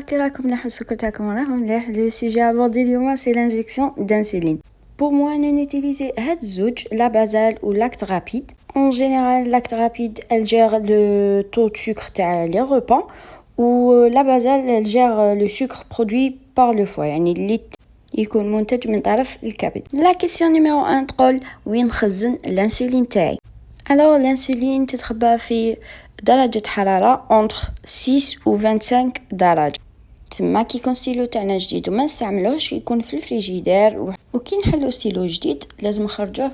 كي راكم مليح السكر تاعكم راهم مليح. لو سيجي ابوردي اليوم سي لانجيكسيون دانسولين. بور موا انا نوتيليزي هاد الزوج لا بازال و لاكت رابيد. اون جينيرال لاكت رابيد الجير لو تو دو سكر تاع لي ريبا و لا بازال الجير لو سكر برودوي بار لو فوا، يعني اللي يكون منتج من طرف الكبد. لا كيسيون نيميرو 1 تقول وين نخزن الانسولين تاعي. الوغ الانسولين تتخبى في درجة حرارة entre 6 و 25 درجة. تما كي يكون ستيلو تاعنا جديد وما نستعملوش يكون في الفريجيدير، وكي نحلو ستيلو جديد لازم نخرجوه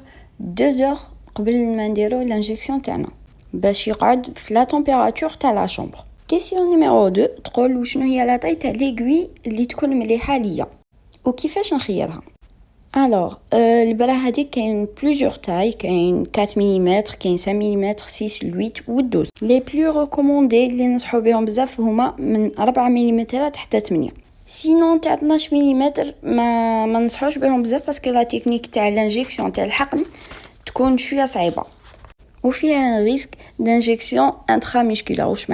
2 heures قبل ما نديرو لانجيكسيون تاعنا باش يقعد في لا تمبيراتور تاع لا شومبر. كيسيون نيميرو 2 تقول وشنو هي لا طاي تاع ليغوي اللي تكون مليحه ليا وكيفاش نخيرها. الوغ البرا هذيك كاين بليزيور تاي، كاين 4 ملم، كاين 5 ملم، 6، 8 و 12. لي بلو ريكوموندي اللي نصحوا بهم بزاف هما من 4 ملم حتى 8. سينون تاع 12 ملم ما نصحوش بهم بزاف باسكو لا تكنيك تاع لانجيكسيون تاع الحقن تكون شويه صعيبه وفيها ريسك دانجيكسيون انترا ميسكولار. واش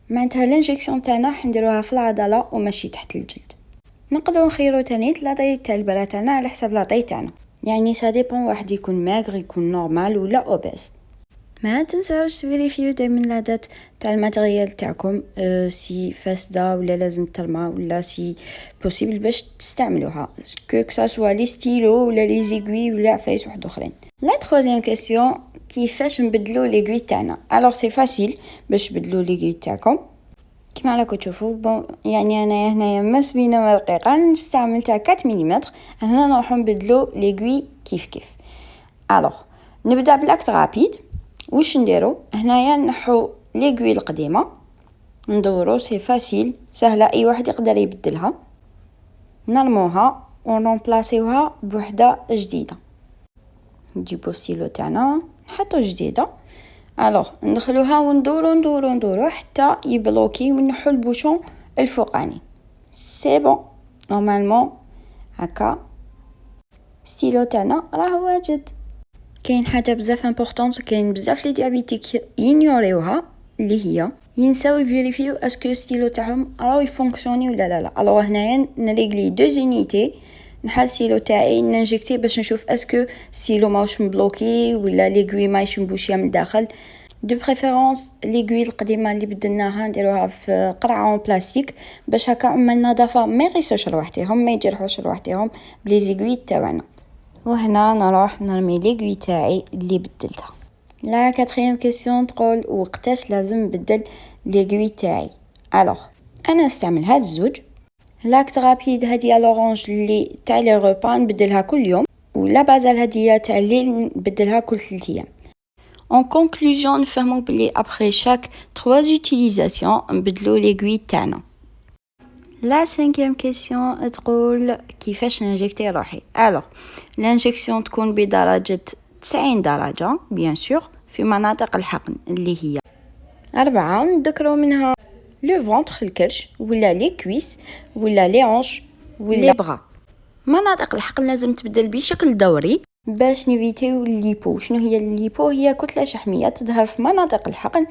معناتها لانجيكسيون تاعنا حنديروها في العضله وماشي تحت الجلد. نقدروا نخيروا تاني لاطاي تاع البلا تاعنا على حساب لاطاي تاعنا، يعني سا ديبون، واحد يكون ماغر يكون نورمال ولا اوبيس. ما تنساوش تفيريفيو دائما لا دات تاع الماتيريال تاعكم، سي فاسده ولا لازم ترمى ولا سي بوسيبل باش تستعملوها، كو سوا لي ستيلو ولا لي زيغوي ولا عفايس واحد اخرين. لا تروازيام كيسيون كيفاش نبدلو ليغوي تاعنا. الوغ سي فاسيل باش تبدلو ليغوي تاعكم كما راكم تشوفوا. بون يعني انا هنايا مسبينه من رقيقه نستعمل تاع 4 ملم. هنا نروحو نبدلو ليغوي كيف. الوغ نبدا بالاكت رابيد. واش نديرو هنايا؟ نحو ليغوي القديمه ندورو، سي فاسيل سهله، اي واحد يقدر يبدلها. نرموها ونرمبلاسيوها بوحده جديده. نجيبو ستيلو تاعنا نحطو جديده. الوغ ندخلوها وندورو حتى يبلوكي ونحو البوشون الفوقاني. سي بون نورمالمون هكا ستيلو تاعنا راه واجد. كاين حاجه بزاف امبورطونط، كاين بزاف لي ديابيتيك ينيوريوها، اللي هي ينساو يفيريفيو اسكو ستيلو تاعهم راهو يفونكسيوني ولا لا. الوغ هنايا نريغلي 2 زونيتي، نحل ستيلو تاعي ننجكتي باش نشوف اسكو ستيلو ماوش مبلوكي ولا ليغوي مايش مبوشيه من الداخل. دو بريفيرونس ليغوي القديمه اللي بدلناها نديروها في قرعه بلاستيك باش هكا عمل النظافه ما يغيسوش رواحتهم، ما يجرحوش رواحتهم بلي زيغوي تاعنا. وهنا نروح نرمي ليغوي تاعي اللي بدلتها. لا كاتريام كيسيون تقول وقتاش لازم نبدل ليغوي تاعي. الوغ انا استعمل هاد الزوج. لاكت رابيد هادي لورانج اللي تاع لي روبا نبدلها كل يوم، ولا بازال هادي تاع الليل نبدلها كل 3 ايام. En conclusion نفهموا بلي après chaque 3 utilisations نبدلو ليغوي تاعنا. لا 5e question تقول كيفاش ننجكتي روحي. الوغ الانجكسيون تكون بدرجه 90 درجه بيان سور في مناطق الحقن اللي هي 4. نذكروا منها لو فونتر الكرش ولا لي كويس ولا لي هونش ولا لي بغا. مناطق الحقن لازم تبدل بشكل دوري باش نيفيتيو الليبو. شنو هي الليبو؟ هي كتله شحميه تظهر في مناطق الحقن،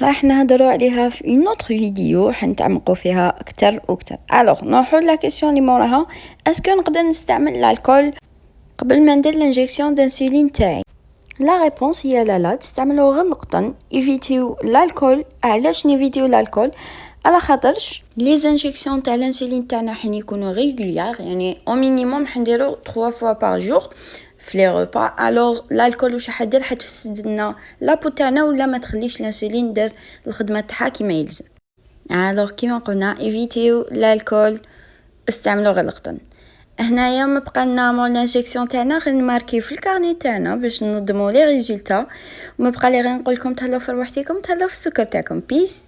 راح نهضروا عليها في اون اوتر فيديو حنتعمقوا فيها اكثر واكثر. الوغ نروحوا لا كيسيون اللي موراها، اسكو نقدر نستعمل الكحول قبل ما ندير لانجيكسيون دانسولين تاعي؟ لا ريبونس هي لا تستعملوا غير القطن. ايفيتيو الكحول. علاش نيفيتيو الكحول؟ على خاطرش لي زانجيكسيون تاع الانسولين تاعنا حين يكونوا ريغوليار، يعني او مينيموم حنديروا 3 فوا بار جور في لي روبا. الوغ الكحول واش حدير؟ حتفسد لنا لابو تاعنا ولا ما تخليش الانسولين دير الخدمه تاعها كما يلزم. الوغ كيما قلنا ايفيتيو الكحول، استعملوا غير القطن. هنايا ما بقى لنا مول لانجيكسيون تاعنا غير نماركي في الكارني تاعنا باش ننظموا لي ريزولطا، وما بقى لي غير نقول لكم تهلاو في روحتكم، تهلاو في السكر تاعكم. بيس.